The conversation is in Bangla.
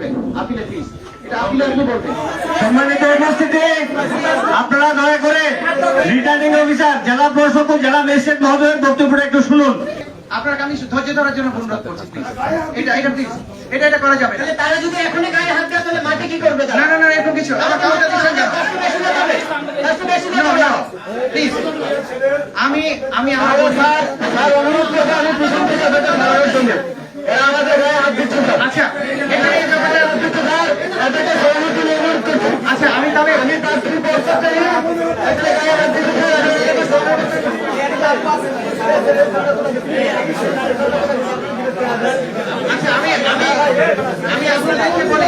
বলবেন আপিলে প্লিজ, এটা আপিলে আপনি বলবেন। সম্মানিত উপস্থিতি, আপনারা দয়া করে রিটার্নিং অফিসার, জেলা প্রশাসক ও জেলা ম্যাজিস্ট্রেট মহোদয়ের বক্তব্যটা একটু শুনুন। আপনাকে আমি ধৈর্য ধরার জন্য অনুরোধ করছি প্লিজ। এটা প্লিজ, এটা করা যাবে না। তারা যদি এখনই গায়ে হাত দেয় তাহলে মাঠে কি করবে? না না না, এরকম কিছু আমার কাউকে দিচ্ছেন কেন? প্লিজ, আমি আমার অনুরোধ করবো, আমি পিছন থেকে বেতন ধরার জন্য এরা আমাদের গায়ে হাত দিচ্ছে। আচ্ছা, এখানে এই ব্যাপারটা এদেরকে সহমতি নিয়ে অনুরোধ করছি। আচ্ছা, আমি তবে আমি তার কি বলতে চাই না, এখানে গায়ে হাত দিচ্ছে। আচ্ছা, আমি আপনাদেরকে বলি